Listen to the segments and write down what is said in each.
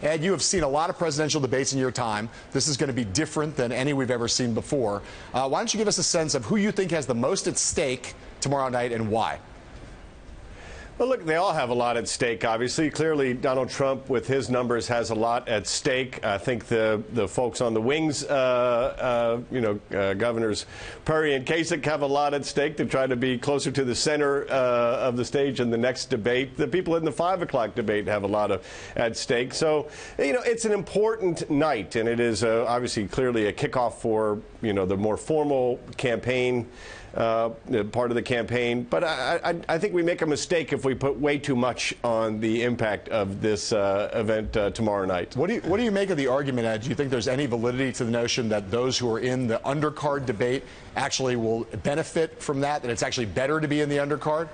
Ed, you have seen a lot of presidential debates in your time. This is going to be different than any we've ever seen before. Why don't you give us a sense of who you think has the most at stake tomorrow night and why? Well, look, they all have a lot at stake, obviously. Clearly, Donald Trump, with his numbers, has a lot at stake. I think the folks on the wings, Governors Perry and Kasich have a lot at stake to try to be closer to the center of the stage in the next debate. The people in the 5 o'clock debate have a lot at stake. So, it's an important night, and it is obviously clearly a kickoff for, the more formal campaign part of the campaign. But I think we make a mistake if we put way too much on the impact of this event tomorrow night. What do you make of the argument, Ed? Do you think there's any validity to the notion that those who are in the undercard debate actually will benefit from that it's actually better to be in the undercard?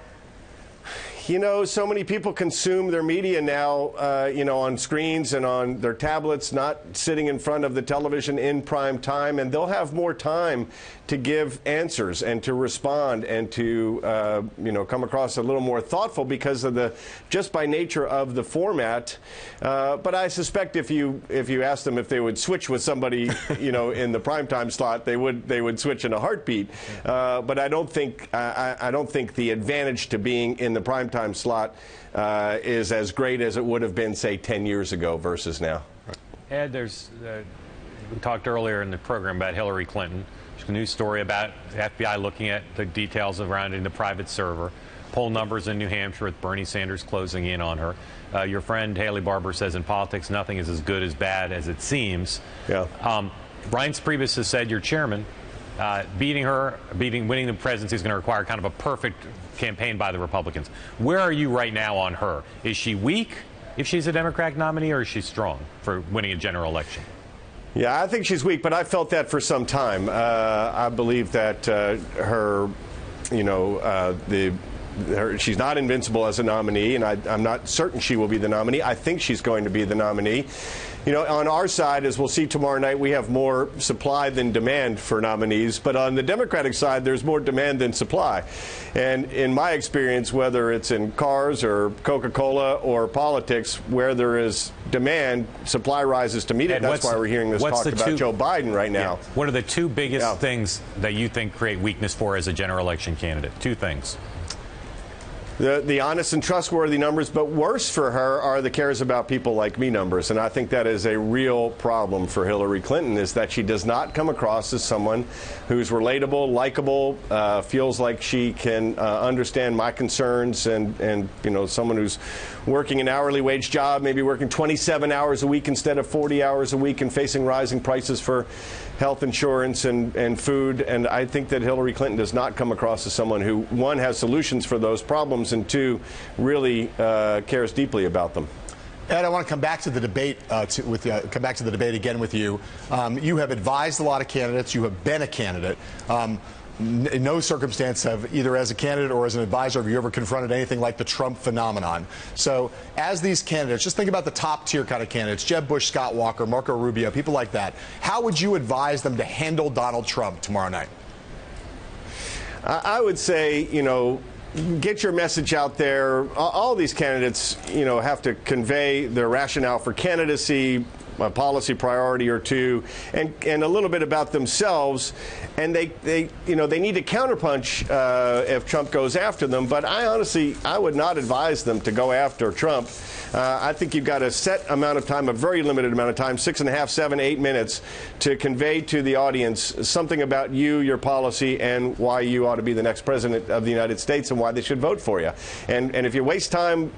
So many people consume their media now, on screens and on their tablets, not sitting in front of the television in prime time, and they'll have more time to give answers and to respond and to, come across a little more thoughtful because of just by nature of the format. But I suspect if you asked them if they would switch with somebody, in the primetime slot, they would switch in a heartbeat. But I don't think the advantage to being in the primetime slot is as great as it would have been, say, 10 years ago versus now. Ed, we talked earlier in the program about Hillary Clinton. There's a new story about the FBI looking at the details surrounding the private server. Poll numbers in New Hampshire with Bernie Sanders closing in on her. Your friend Haley Barbour says in politics nothing is as good as bad as it seems. Yeah. Reince Priebus has said, your chairman, winning the presidency is going to require kind of a perfect campaign by the Republicans. Where are you right now on her? Is she weak if she's a Democratic nominee, or is she strong for winning a general election? Yeah, I think she's weak, but I felt that for some time. I believe that she's not invincible as a nominee, and I'm not certain she will be the nominee. I think she's going to be the nominee. On our side, as we'll see tomorrow night, we have more supply than demand for nominees. But on the Democratic side, there's more demand than supply. And in my experience, whether it's in cars or Coca-Cola or politics, where there is demand, supply rises to meet it. That's why we're hearing this talk about Joe Biden right now. Yeah. What are the two biggest things that you think create weakness for as a general election candidate? Two things. The honest and trustworthy numbers, but worse for her are the cares about people like me numbers. And I think that is a real problem for Hillary Clinton, is that she does not come across as someone who's relatable, likable, feels like she can understand my concerns, and someone who's working an hourly wage job, maybe working 27 hours a week instead of 40 hours a week, and facing rising prices for health insurance and food. And I think that Hillary Clinton does not come across as someone who, one, has solutions for those problems, and two, really cares deeply about them. Ed, I want to come back to the debate again with you. You have advised a lot of candidates. You have been a candidate. In no circumstance have, either as a candidate or as an advisor, have you ever confronted anything like the Trump phenomenon. So as these candidates, just think about the top tier kind of candidates, Jeb Bush, Scott Walker, Marco Rubio, people like that. How would you advise them to handle Donald Trump tomorrow night? I would say, get your message out there. All these candidates, have to convey their rationale for candidacy, a policy priority or two, and a little bit about themselves. And they need to counterpunch if Trump goes after them. But I would not advise them to go after Trump. I think you've got a set amount of time, a very limited amount of time, 6.5, 7, 8 minutes, to convey to the audience something about you, your policy, and why you ought to be the next president of the United States and why they should vote for you. And if you waste time,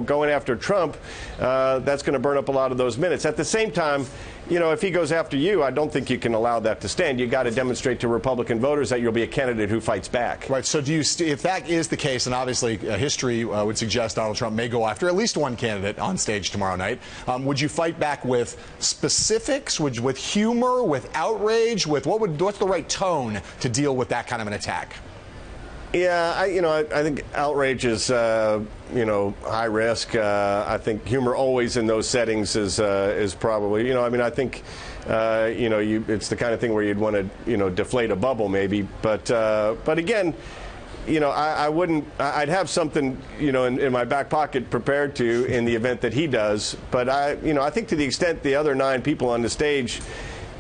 going after Trump, that's going to burn up a lot of those minutes. At the same time, if he goes after you, I don't think you can allow that to stand. You've got to demonstrate to Republican voters that you'll be a candidate who fights back. Right. So if that is the case, and obviously history would suggest Donald Trump may go after at least one candidate on stage tomorrow night, would you fight back with specifics, with humor, with outrage, with what's the right tone to deal with that kind of an attack? Yeah, I think outrage is, high risk. I think humor always in those settings is probably, I think, it's the kind of thing where you'd want to, deflate a bubble maybe. But again, I wouldn't. I'd have something, in my back pocket prepared to in the event that he does. But I think to the extent the other 9 people on the stage,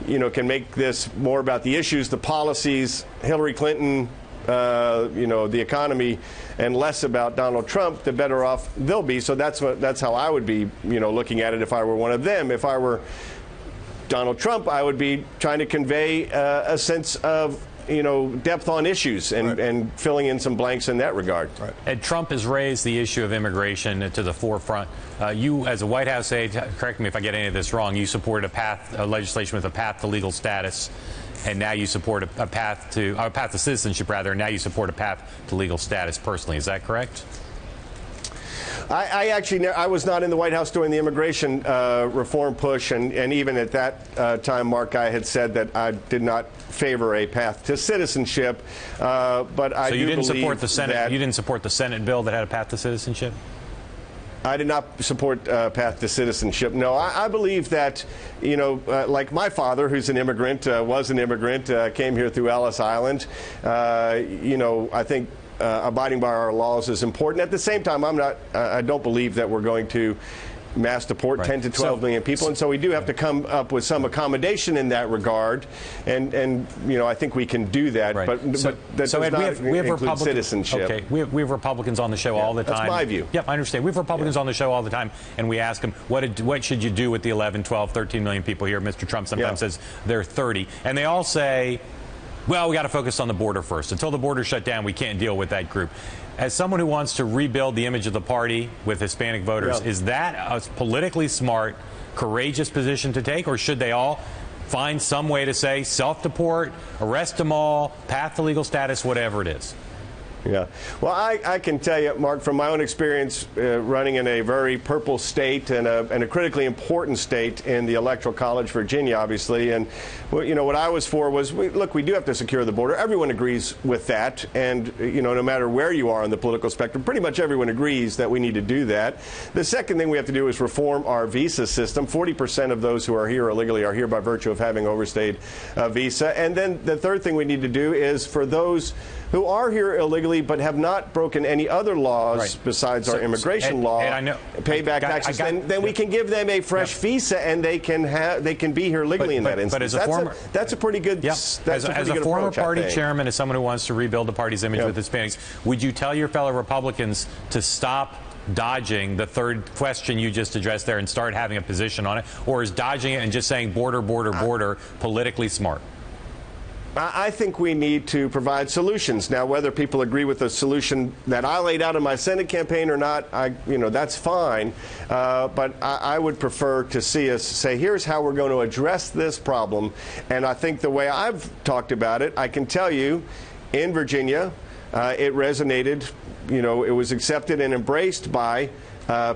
can make this more about the issues, the policies, Hillary Clinton, the economy, and less about Donald Trump, the better off they'll be. So that's how I would be, looking at it if I were one of them. If I were Donald Trump, I would be trying to convey a sense of depth on issues and filling in some blanks in that regard. Right. And Trump has raised the issue of immigration to the forefront. You, as a White House aide, correct me if I get any of this wrong, you supported a legislation with a path to legal status, and now you support a path to citizenship, rather, and now you support a path to legal status personally. Is that correct? I was not in the White House during the immigration reform push, and even at that time, Mark, I had said that I did not favor a path to citizenship. But I do believe support the Senate. You didn't support the Senate bill that had a path to citizenship? I did not support path to citizenship. No, I believe that, like my father, who's an immigrant, was an immigrant, came here through Ellis Island. I think abiding by our laws is important. At the same time, I don't believe that we're going to mass deport 10 to 12 million people, and so we do have to come up with some accommodation in that regard, and I think we can do that. Right. But that does not include citizenship. Okay, we have Republicans on the show all the time. That's my view. Yep, I understand. We have Republicans on the show all the time, and we ask them, what should you do with the 11, 12, 13 million people here? Mr. Trump sometimes says they're 30, and they all say, well, we got to focus on the border first. Until the border shut down, we can't deal with that group. As someone who wants to rebuild the image of the party with Hispanic voters, is that a politically smart, courageous position to take, or should they all find some way to say self-deport, arrest them all, path to legal status, whatever it is? Yeah. Well, I can tell you, Mark, from my own experience running in a very purple state and a critically important state in the Electoral College, Virginia, obviously. And, what I was for was, look, we do have to secure the border. Everyone agrees with that. And, no matter where you are on the political spectrum, pretty much everyone agrees that we need to do that. The second thing we have to do is reform our visa system. 40% of those who are here illegally are here by virtue of having overstayed a visa. And then the third thing we need to do is for those who are here illegally but have not broken any other laws besides our immigration law, pay back taxes, then we can give them a fresh visa, and they can be here legally in that instance. That's a pretty good. As a former party chairman, as someone who wants to rebuild the party's image with Hispanics, would you tell your fellow Republicans to stop dodging the third question you just addressed there and start having a position on it, or is dodging it and just saying border politically smart? I think we need to provide solutions. Now, whether people agree with the solution that I laid out in my Senate campaign or not, that's fine. But I would prefer to see us say, here's how we're going to address this problem. And I think the way I've talked about it, I can tell you, in Virginia, it resonated. It was accepted and embraced by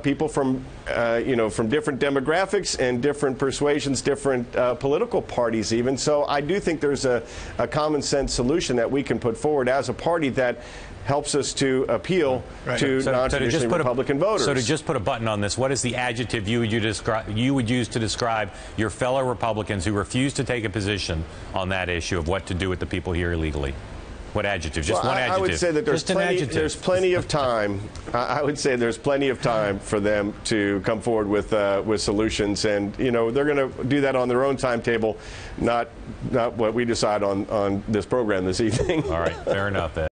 people from different demographics and different persuasions, different political parties even. So I do think there's a common sense solution that we can put forward as a party that helps us to appeal to non-traditionally Republican voters. So to just put a button on this, what is the adjective you would use to describe your fellow Republicans who refuse to take a position on that issue of what to do with the people here illegally? What adjective? Just one adjective. I would say that there's plenty of time. I would say there's plenty of time for them to come forward with solutions, and they're going to do that on their own timetable, not what we decide on this program this evening. All right, fair enough. Ed.